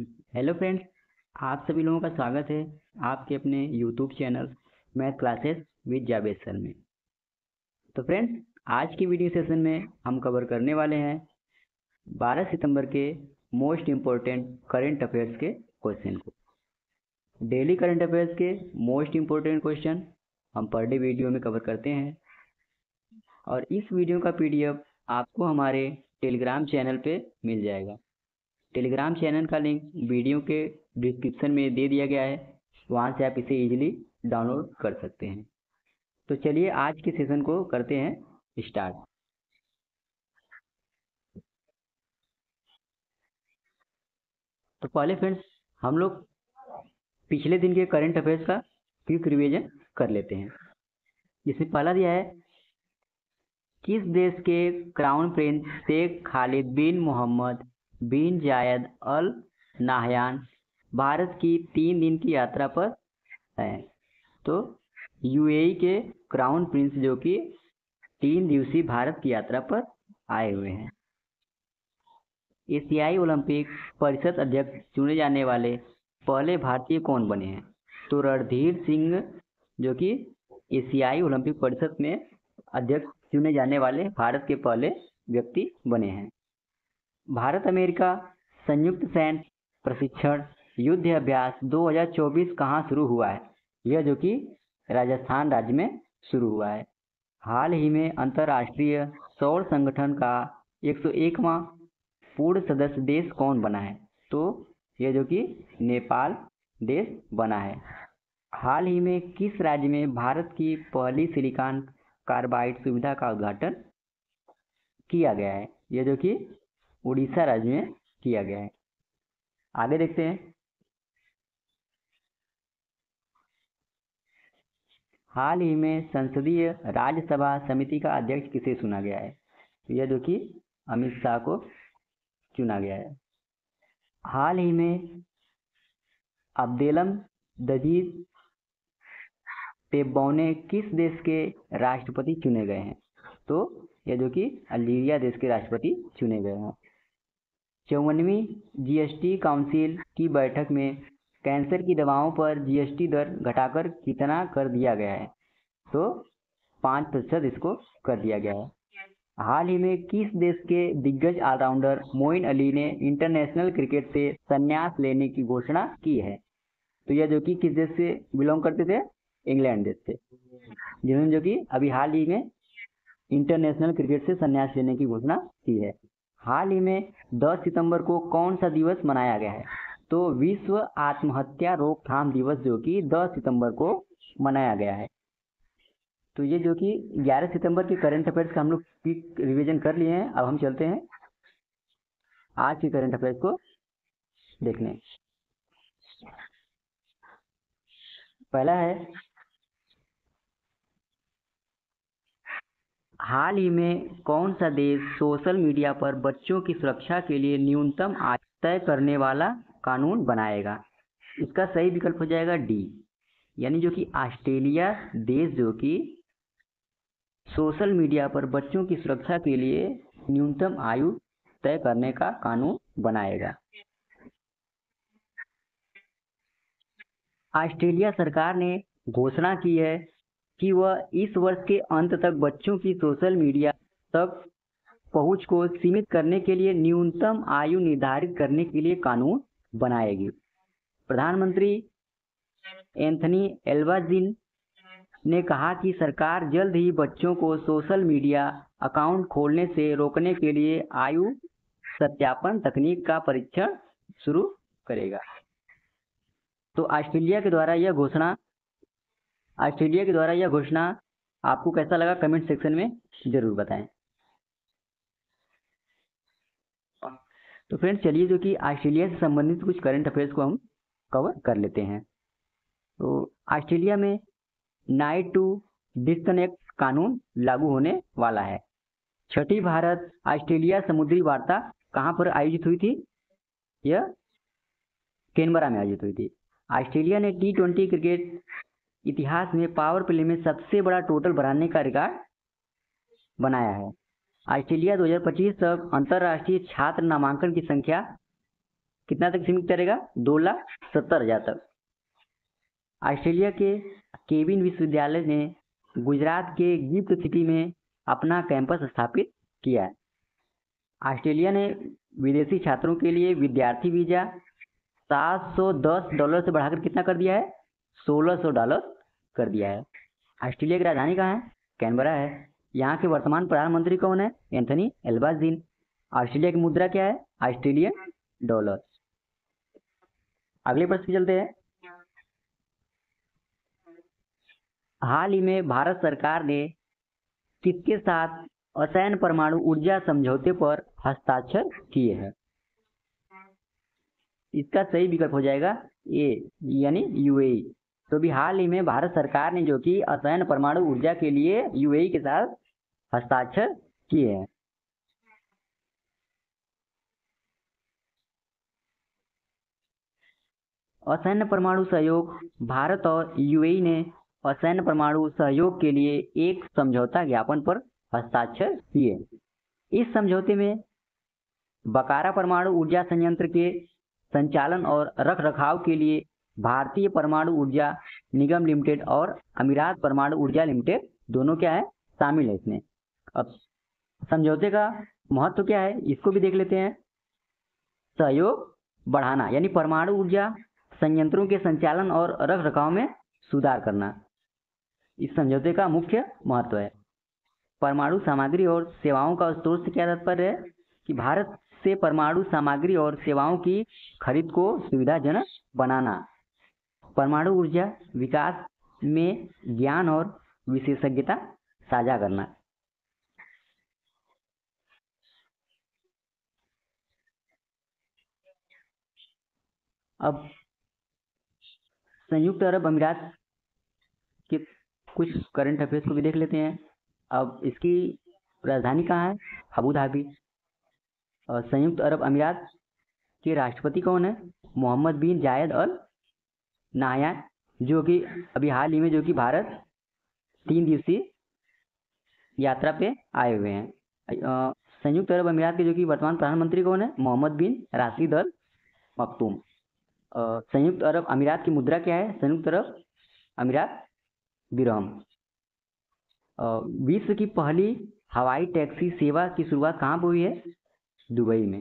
Hello friends, आप सभी लोगों का स्वागत है आपके अपने YouTube channel math classes with Javed sir में। तो फ्रेंड्स, आज की वीडियो सेशन में हम कवर करने वाले हैं 12 सितंबर के मोस्ट इम्पोर्टेंट करंट अफेयर्स के क्वेश्चन को। डेली करंट अफेयर्स के मोस्ट इम्पोर्टेंट क्वेश्चन हम पर डे वीडियो में कवर करते हैं और इस वीडियो का पीडीएफ आपको हमारे टेलीग्राम चैनल पे मिल जाएगा। टेलीग्राम चैनल का लिंक वीडियो के डिस्क्रिप्शन में दे दिया गया है, वहाँ से आप इसे इजीली डाउनलोड कर सकते हैं। तो चलिए आज के सेशन को करते हैं स्टार्ट। तो पहले फ्रेंड्स, हम लोग पिछले दिन के करंट अफेयर्स का क्विक रिवीजन कर लेते हैं। जिसमें पहला दिया है, किस देश के क्राउन प्रिंस शेख खालिद बिन मोहम्मद बिन जायद अल नाहयान भारत की 3 दिन की यात्रा पर हैं। तो यूएई के क्राउन प्रिंस जो कि 3 दिवसीय भारत की यात्रा पर आए हुए हैं। एशियाई ओलंपिक परिषद अध्यक्ष चुने जाने वाले पहले भारतीय कौन बने हैं? तो रणधीर सिंह जो कि एशियाई ओलंपिक परिषद में अध्यक्ष चुने जाने वाले भारत के पहले व्यक्ति बने हैं। भारत अमेरिका संयुक्त सैन्य प्रशिक्षण युद्ध अभ्यास 2024 कहाँ शुरू हुआ है? यह जो कि राजस्थान राज्य में शुरू हुआ है। हाल ही में अंतर्राष्ट्रीय सौर संगठन का 101वां पूर्ण सदस्य देश कौन बना है? तो यह जो कि नेपाल देश बना है। हाल ही में किस राज्य में भारत की पहली सिलिकॉन कार्बाइड सुविधा का उद्घाटन किया गया है? यह जो कि उड़ीसा राज्य में किया गया है। आगे देखते हैं, हाल ही में संसदीय राज्यसभा समिति का अध्यक्ष किसे चुना गया है? यह जो कि अमित शाह को चुना गया है। हाल ही में अब्देलम दजीज तेब्बौने किस देश के राष्ट्रपति चुने गए हैं? तो यह जो कि अल्जीरिया देश के राष्ट्रपति चुने गए हैं। 54वीं जीएसटी काउंसिल की बैठक में कैंसर की दवाओं पर जीएसटी दर घटाकर कितना कर दिया गया है? तो 5% इसको कर दिया गया है। हाल ही में किस देश के दिग्गज ऑलराउंडर मोइन अली ने इंटरनेशनल क्रिकेट से संन्यास लेने की घोषणा की है? तो यह जो कि किस देश से बिलोंग करते थे? इंग्लैंड देश से, जिन्होंने जो कि अभी हाल ही में इंटरनेशनल क्रिकेट से संन्यास लेने की घोषणा की है। हाल ही में 10 सितंबर को कौन सा दिवस मनाया गया है? तो विश्व आत्महत्या रोकथाम दिवस जो कि 10 सितंबर को मनाया गया है। तो ये जो कि 11 सितंबर के करंट अफेयर्स का हम लोग क्विक रिवीजन कर लिए हैं। अब हम चलते हैं आज के करंट अफेयर्स को देखने। पहला है, हाल ही में कौन सा देश सोशल मीडिया पर बच्चों की सुरक्षा के लिए न्यूनतम आयु तय करने वाला कानून बनाएगा? इसका सही विकल्प हो जाएगा डी, यानी जो कि ऑस्ट्रेलिया देश जो कि सोशल मीडिया पर बच्चों की सुरक्षा के लिए न्यूनतम आयु तय करने का कानून बनाएगा। ऑस्ट्रेलिया सरकार ने घोषणा की है कि वह इस वर्ष के अंत तक बच्चों की सोशल मीडिया तक पहुंच को सीमित करने के लिए न्यूनतम आयु निर्धारित करने के लिए कानून बनाएगी। प्रधानमंत्री एंथनी एल्बानीज़ ने कहा कि सरकार जल्द ही बच्चों को सोशल मीडिया अकाउंट खोलने से रोकने के लिए आयु सत्यापन तकनीक का परीक्षण शुरू करेगा। तो ऑस्ट्रेलिया के द्वारा यह घोषणा आपको कैसा लगा कमेंट सेक्शन में जरूर बताएं। तो फ्रेंड्स, चलिए जो कि ऑस्ट्रेलिया से संबंधित कुछ करंट अफेयर्स को हम कवर कर लेते हैं। तो ऑस्ट्रेलिया में नाइट टू डिस्कनेक्ट कानून लागू होने वाला है। 6ठी भारत ऑस्ट्रेलिया समुद्री वार्ता कहाँ पर आयोजित हुई थी? यह कैनबरा में आयोजित हुई थी। ऑस्ट्रेलिया ने T20 क्रिकेट इतिहास में पावर प्ले में सबसे बड़ा टोटल बनाने का रिकॉर्ड बनाया है। ऑस्ट्रेलिया 2025 तक अंतर्राष्ट्रीय छात्र नामांकन की संख्या कितना तक सीमित करेगा? 2,70,000 तक। ऑस्ट्रेलिया के केविन विश्वविद्यालय ने गुजरात के गिफ्ट सिटी में अपना कैंपस स्थापित किया है। ऑस्ट्रेलिया ने विदेशी छात्रों के लिए विद्यार्थी वीजा $710 से बढ़ाकर कितना कर दिया है? $1,600 कर दिया है। ऑस्ट्रेलिया की राजधानी कहाँ है? कैनबरा है। यहाँ के वर्तमान प्रधानमंत्री कौन है? एंथनी एल्बाजीन। ऑस्ट्रेलिया की मुद्रा क्या है? Australian dollar. अगले प्रश्न पे चलते हैं। हाल ही में भारत सरकार ने किसके साथ असैन्य परमाणु ऊर्जा समझौते पर हस्ताक्षर किए हैं? इसका सही विकल्प हो जाएगा ए, यानी यूएई। तो भी हाल ही में भारत सरकार ने जो कि असैन्य परमाणु ऊर्जा के लिए यूएई के साथ हस्ताक्षर किए हैं। असैन्य परमाणु सहयोग। भारत और यूएई ने असैन्य परमाणु सहयोग के लिए एक समझौता ज्ञापन पर हस्ताक्षर किए। इस समझौते में बकारा परमाणु ऊर्जा संयंत्र के संचालन और रखरखाव के लिए भारतीय परमाणु ऊर्जा निगम लिमिटेड और अमीरात परमाणु ऊर्जा लिमिटेड दोनों क्या है? शामिल है इसमें। अब समझौते का महत्व क्या है इसको भी देख लेते हैं। सहयोग बढ़ाना, यानी परमाणु ऊर्जा संयंत्रों के संचालन और रखरखाव में सुधार करना, इस समझौते का मुख्य महत्व है। परमाणु सामग्री और सेवाओं का स्रोत से क्या तात्पर्य है कि भारत से परमाणु सामग्री और सेवाओं की खरीद को सुविधाजनक बनाना, परमाणु ऊर्जा विकास में ज्ञान और विशेषज्ञता साझा करना। अब संयुक्त अरब अमीरात के कुछ करंट अफेयर्स को भी देख लेते हैं। अब इसकी राजधानी कहाँ है? Abu Dhabi. और संयुक्त अरब अमीरात के राष्ट्रपति कौन है? मोहम्मद बिन जायद अल नाहयान, जो कि अभी हाल ही में जो कि भारत 3 दिवसीय यात्रा पे आए हुए हैं। संयुक्त अरब अमीरात के जो कि वर्तमान प्रधानमंत्री कौन है? मोहम्मद बिन राशिद अल मखतूम। संयुक्त अरब अमीरात की मुद्रा क्या है? संयुक्त अरब अमीरात दिरहम। विश्व की पहली हवाई टैक्सी सेवा की शुरुआत कहाँ पर हुई है? दुबई में।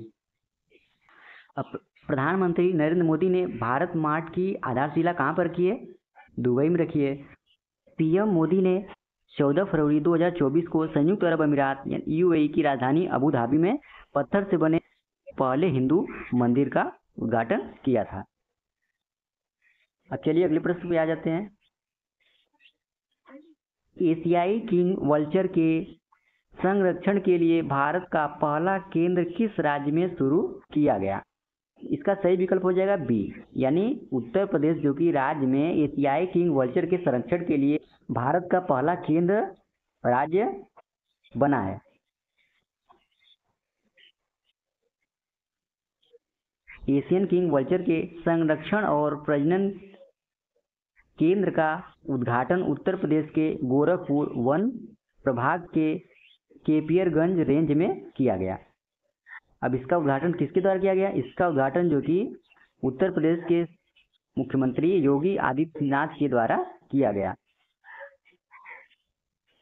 अब प्रधानमंत्री नरेंद्र मोदी ने भारत मार्ट की आधारशिला कहाँ पर रखी है? दुबई में रखी है। पीएम मोदी ने 14 फरवरी 2024 को संयुक्त अरब अमीरात यूएई की राजधानी अबू धाबी में पत्थर से बने पहले हिंदू मंदिर का उद्घाटन किया था। अब चलिए अगले प्रश्न पे आ जाते हैं। एशियाई किंग वल्चर के संरक्षण के लिए भारत का पहला केंद्र किस राज्य में शुरू किया गया? इसका सही विकल्प हो जाएगा बी, यानी उत्तर प्रदेश, जो कि राज्य में एशियाई किंग वल्चर के संरक्षण के लिए भारत का पहला केंद्र राज्य बना है। एशियन किंग वल्चर के संरक्षण और प्रजनन केंद्र का उद्घाटन उत्तर प्रदेश के गोरखपुर वन प्रभाग के केपियरगंज रेंज में किया गया। अब इसका उद्घाटन किसके द्वारा किया गया? इसका उद्घाटन जो कि उत्तर प्रदेश के मुख्यमंत्री योगी आदित्यनाथ के द्वारा किया गया।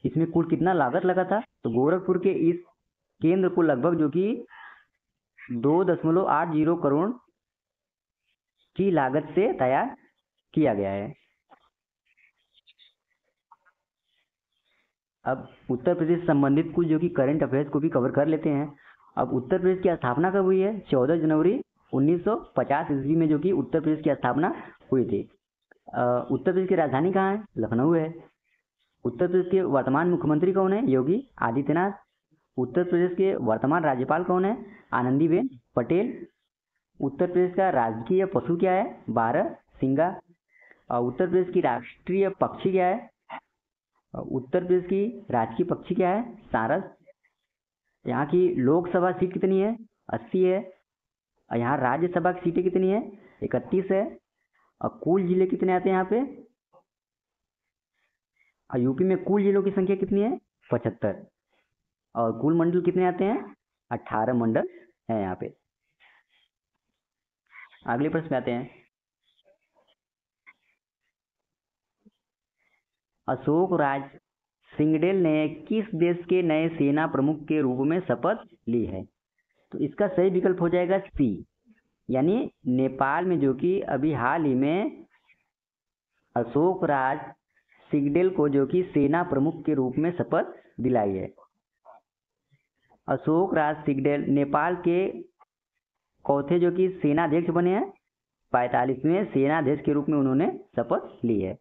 इसमें कुल कितना लागत लगा था? तो गोरखपुर के इस केंद्र को लगभग जो कि 2.80 करोड़ की लागत से तैयार किया गया है। अब उत्तर प्रदेश संबंधित कुछ जो कि करंट अफेयर्स को भी कवर कर लेते हैं। अब उत्तर प्रदेश की स्थापना कब हुई है? 14 जनवरी 1950 ईस्वी में जो कि उत्तर प्रदेश की स्थापना हुई थी। उत्तर प्रदेश की राजधानी कहाँ है? लखनऊ है। उत्तर प्रदेश के वर्तमान मुख्यमंत्री कौन है? योगी आदित्यनाथ। उत्तर प्रदेश के वर्तमान राज्यपाल कौन है? आनंदीबेन पटेल। उत्तर प्रदेश का राजकीय पशु क्या है? बारहसिंगा। उत्तर प्रदेश की राष्ट्रीय पक्षी क्या है? उत्तर प्रदेश की राजकीय पक्षी क्या है? सारस। यहाँ की लोकसभा सीट कितनी है? 80 है। और यहाँ राज्यसभा की सीटें कितनी है? 31 है। और कुल जिले कितने आते हैं यहाँ पे? और यूपी में कुल जिलों की संख्या कितनी है? 75। और कुल मंडल कितने आते हैं? 18 मंडल है यहाँ पे। अगले प्रश्न पे आते हैं। अशोक राज सिंगडेल ने किस देश के नए सेना प्रमुख के रूप में शपथ ली है? तो इसका सही विकल्प हो जाएगा सी, यानी नेपाल में जो कि अभी हाल ही में अशोक राज सिंगडेल को जो कि सेना प्रमुख के रूप में शपथ दिलाई है। अशोक राज सिंगडेल नेपाल के चौथे जो कि सेनाध्यक्ष बने हैं, 45वें सेनाध्यक्ष के रूप में उन्होंने शपथ ली है।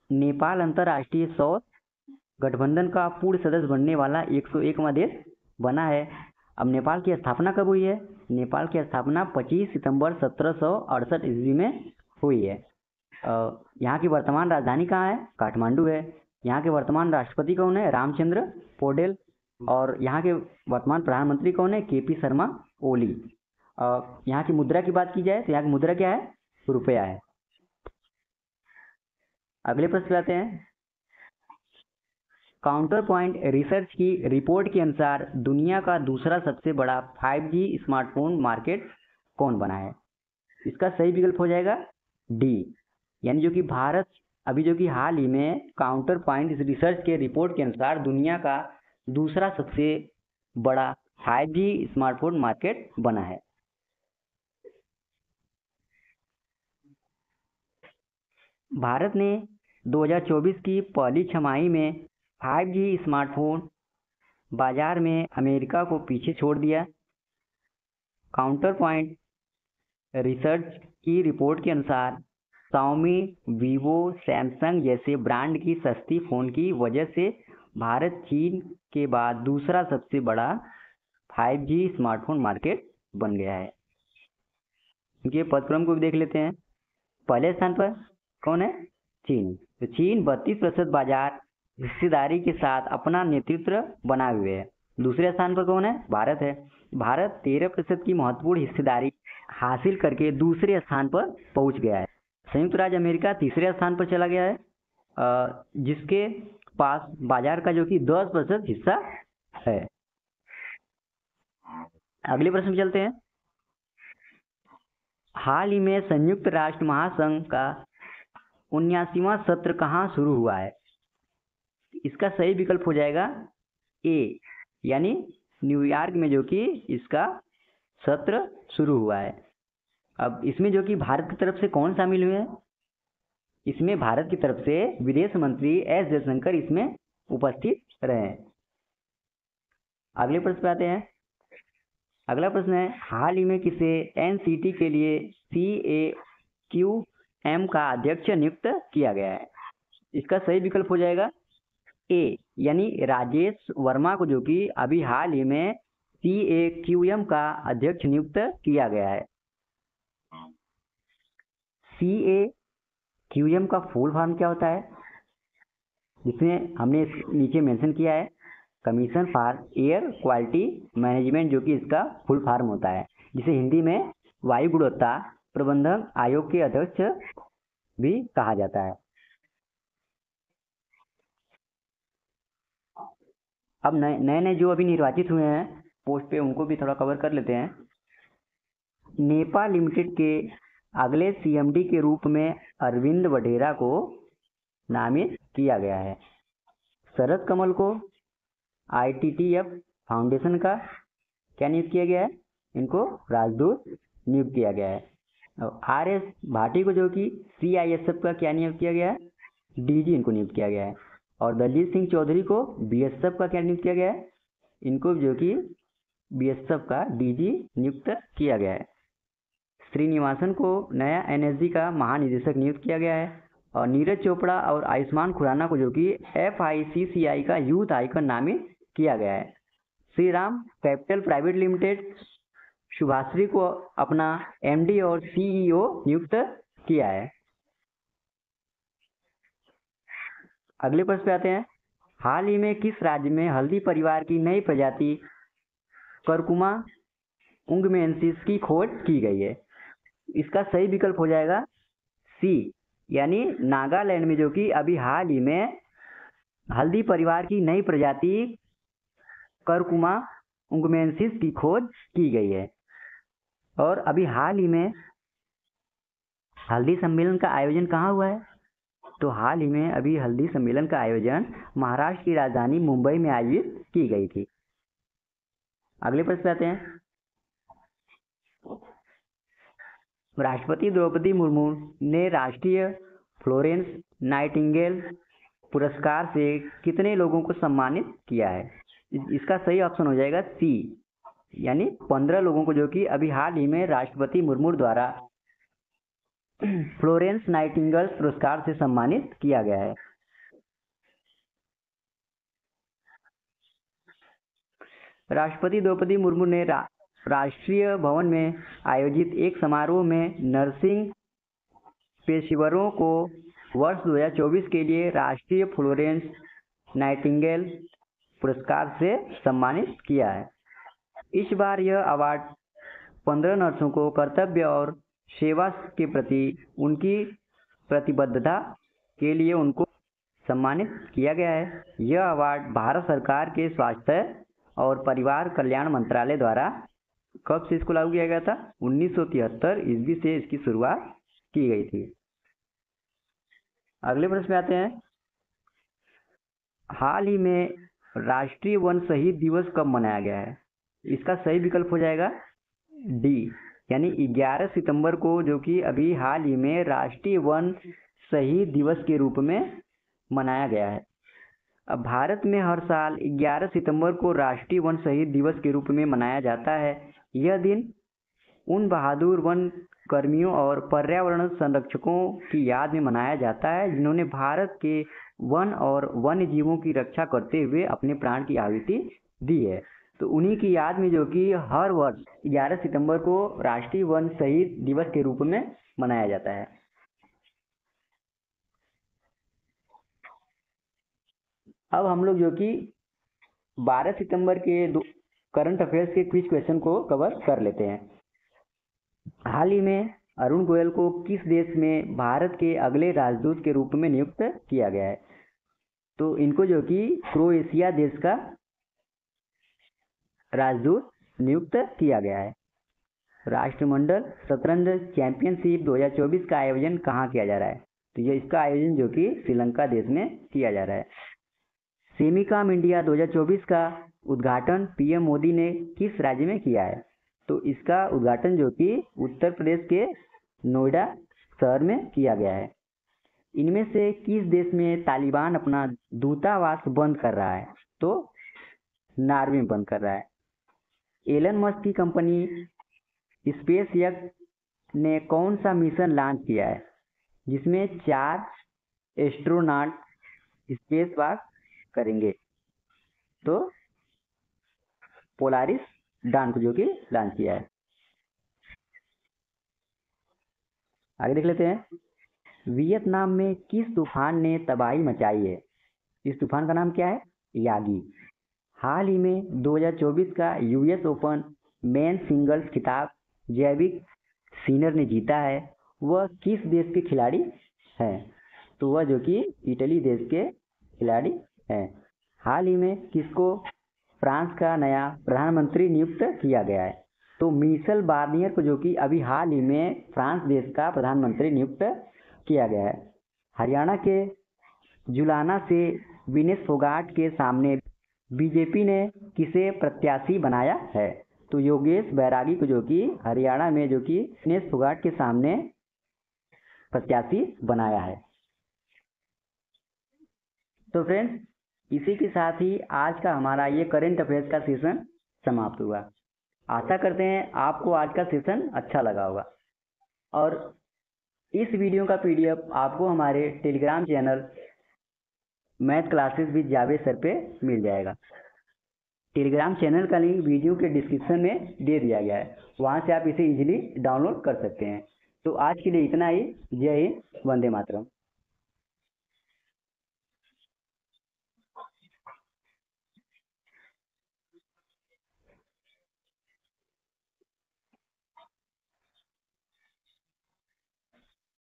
नेपाल अंतर्राष्ट्रीय सौर गठबंधन का पूर्ण सदस्य बनने वाला 101वां देश बना है। अब नेपाल की स्थापना कब हुई है? नेपाल की स्थापना 25 सितंबर 1768 ईस्वी में हुई है। यहाँ की वर्तमान राजधानी कहाँ है? काठमांडू है। यहाँ के वर्तमान राष्ट्रपति कौन है? रामचंद्र पौडेल। और यहाँ के वर्तमान प्रधानमंत्री कौन है? केपी शर्मा ओली। यहाँ की मुद्रा की बात की जाए तो यहाँ की मुद्रा क्या है? रुपया है। अगले प्रश्न पे आते हैं। काउंटर पॉइंट रिसर्च की रिपोर्ट के अनुसार दुनिया का दूसरा सबसे बड़ा 5G स्मार्टफोन मार्केट कौन बना है? इसका सही विकल्प हो जाएगा डी, यानी जो कि भारत अभी जो कि हाल ही में काउंटर पॉइंट रिसर्च के रिपोर्ट के अनुसार दुनिया का दूसरा सबसे बड़ा 5G स्मार्टफोन मार्केट बना है। भारत ने 2024 की पहली छमाही में 5G स्मार्टफोन बाजार में अमेरिका को पीछे छोड़ दिया। काउंटर पॉइंट रिसर्च की रिपोर्ट के अनुसार शाओमी, वीवो, सैमसंग जैसे ब्रांड की सस्ती फ़ोन की वजह से भारत चीन के बाद दूसरा सबसे बड़ा 5G स्मार्टफोन मार्केट बन गया है। इनके पदक्रम को भी देख लेते हैं। पहले स्थान पर कौन है? चीन। तो चीन 32% बाजार हिस्सेदारी के साथ अपना नेतृत्व बनाए हुए है। दूसरे स्थान पर कौन है? भारत है। भारत 13% की महत्वपूर्ण हिस्सेदारी हासिल करके दूसरे स्थान पर पहुंच गया है। संयुक्त राज्य अमेरिका तीसरे स्थान पर चला गया है, जिसके पास बाजार का जो कि 10% हिस्सा है। अगले प्रश्न में चलते हैं। हाल ही में संयुक्त राष्ट्र महासंघ का 79वां सत्र कहाँ शुरू हुआ है? इसका सही विकल्प हो जाएगा ए, यानी न्यूयॉर्क में जो कि इसका सत्र शुरू हुआ है। अब इसमें जो कि भारत की तरफ से कौन शामिल हुए हैं? इसमें भारत की तरफ से विदेश मंत्री एस जयशंकर इसमें उपस्थित रहे। अगले प्रश्न पे आते हैं। अगला प्रश्न है, हाल ही में किसे एनसीटी के लिए CAQM का अध्यक्ष नियुक्त किया गया है? इसका सही विकल्प हो जाएगा ए, यानी राजेश वर्मा को जो कि अभी हाल ही में CAQM का अध्यक्ष नियुक्त किया गया है। CAQM का फुल फॉर्म क्या होता है? जिसमें हमने नीचे मेंशन किया है, commission for air quality management, जो कि इसका फुल फॉर्म होता है, जिसे हिंदी में वायु गुणवत्ता प्रबंधन आयोग के अध्यक्ष भी कहा जाता है। अब नए नए जो अभी निर्वाचित हुए हैं पोस्ट पे, उनको भी थोड़ा कवर कर लेते हैं। नेपाल लिमिटेड के अगले CMD के रूप में अरविंद वढेरा को नामित किया गया है। शरद कमल को ITTF फाउंडेशन का क्या नियुक्त किया गया है? इनको राजदूत नियुक्त किया गया है। और RS भाटी को जो कि CISF का क्या नियुक्त किया गया है? DG इनको नियुक्त किया गया है। और दलजीत सिंह चौधरी को BSF का क्या नियुक्त किया गया है? इनको जो कि BSF का DG नियुक्त किया गया है। श्रीनिवासन को नया NSG का महानिदेशक नियुक्त किया गया है। और नीरज चोपड़ा और आयुष्मान खुराना को जो कि FICCI का यूथ आइकन नामित किया गया है। Shri Ram capital private limited Shubhashree को अपना MD और CEO नियुक्त किया है। अगले प्रश्न पे आते हैं। हाल ही में किस राज्य में हल्दी परिवार की नई प्रजाति करकुमा उंगमेंसिस की खोज की गई है? इसका सही विकल्प हो जाएगा सी, यानी नागालैंड में जो कि अभी हाल ही में हल्दी परिवार की नई प्रजाति करकुमा उंगमेंसिस की खोज की गई है। और अभी हाल ही में हल्दी सम्मेलन का आयोजन कहाँ हुआ है? तो हाल ही में अभी हल्दी सम्मेलन का आयोजन महाराष्ट्र की राजधानी मुंबई में आयोजित की गई थी। अगले प्रश्न पे आते हैं। राष्ट्रपति द्रौपदी मुर्मू ने राष्ट्रीय फ्लोरेंस नाइटिंगेल पुरस्कार से कितने लोगों को सम्मानित किया है? इसका सही ऑप्शन हो जाएगा सी, यानी 15 लोगों को, जो कि अभी हाल ही में राष्ट्रपति मुर्मू द्वारा फ्लोरेंस नाइटिंगेल पुरस्कार से सम्मानित किया गया है। राष्ट्रपति द्रौपदी मुर्मू ने राष्ट्रीय भवन में आयोजित एक समारोह में नर्सिंग पेशेवरों को वर्ष 2024 के लिए राष्ट्रीय फ्लोरेंस नाइटिंगेल पुरस्कार से सम्मानित किया है। इस बार यह अवार्ड 15 नर्सों को कर्तव्य और सेवा के प्रति उनकी प्रतिबद्धता के लिए उनको सम्मानित किया गया है। यह अवार्ड भारत सरकार के स्वास्थ्य और परिवार कल्याण मंत्रालय द्वारा कब से इसको लागू किया गया था? 1973 ईस्वी से इसकी शुरुआत की गई थी। अगले प्रश्न में आते हैं। हाल ही में राष्ट्रीय वन शहीद दिवस कब मनाया गया है? इसका सही विकल्प हो जाएगा डी, यानी 11 सितंबर को, जो कि अभी हाल ही में राष्ट्रीय वन शहीद दिवस के रूप में मनाया गया है। अब भारत में हर साल 11 सितंबर को राष्ट्रीय वन शहीद दिवस के रूप में मनाया जाता है। यह दिन उन बहादुर वन कर्मियों और पर्यावरण संरक्षकों की याद में मनाया जाता है जिन्होंने भारत के वन और वन्य जीवों की रक्षा करते हुए अपने प्राण की आहुति दी है। तो उन्हीं की याद में, जो कि हर वर्ष 11 सितंबर को राष्ट्रीय वन शहीद दिवस के रूप में मनाया जाता है। अब हम लोग जो कि 12 सितंबर के करंट अफेयर्स के क्विज क्वेश्चन को कवर कर लेते हैं। हाल ही में अरुण गोयल को किस देश में भारत के अगले राजदूत के रूप में नियुक्त किया गया है? तो इनको जो कि क्रोएशिया देश का राजदूत नियुक्त किया गया है। राष्ट्रमंडल शतरंज चैंपियनशिप 2024 का आयोजन कहाँ किया जा रहा है? तो ये इसका आयोजन जो कि श्रीलंका देश में किया जा रहा है। सेमिकॉम इंडिया 2024 का उद्घाटन पीएम मोदी ने किस राज्य में किया है? तो इसका उद्घाटन जो कि उत्तर प्रदेश के नोएडा शहर में किया गया है। इनमें से किस देश में तालिबान अपना दूतावास बंद कर रहा है? तो नॉर्वे में बंद कर रहा है। एलन मस्क की कंपनी स्पेस एक्स ने कौन सा मिशन लॉन्च किया है जिसमें 4 एस्ट्रोनॉट स्पेस वॉक करेंगे? तो पोलारिस डान को जो कि लॉन्च किया है। आगे देख लेते हैं। वियतनाम में किस तूफान ने तबाही मचाई है? इस तूफान का नाम क्या है? यागी। हाल ही में 2024 का यूएस ओपन मेन सिंगल्स खिताब जैविक सीनर ने जीता है। वह किस देश के खिलाड़ी हैं? तो वह जो कि इटली देश के खिलाड़ी हैं। हाल ही में किसको फ्रांस का नया प्रधानमंत्री नियुक्त किया गया है? तो मिशेल बार्नियर को जो कि अभी हाल ही में फ्रांस देश का प्रधानमंत्री नियुक्त किया गया है। हरियाणा के जुलाना से विनेश फोगाट के सामने बीजेपी ने किसे प्रत्याशी बनाया है? तो योगेश बैरागी को जो कि हरियाणा में जो कि विनेश फोगाट के सामने प्रत्याशी बनाया है। तो फ्रेंड्स, इसी के साथ ही आज का हमारा ये करेंट अफेयर्स का सेशन समाप्त हुआ। आशा करते हैं आपको आज का सेशन अच्छा लगा होगा और इस वीडियो का पीडीएफ आपको हमारे Telegram channel math classes with Javed sir पे मिल जाएगा। टेलीग्राम चैनल का लिंक वीडियो के डिस्क्रिप्शन में दे दिया गया है, वहाँ से आप इसे इजीली डाउनलोड कर सकते हैं। तो आज के लिए इतना ही। जय हिंद, वंदे मातरम।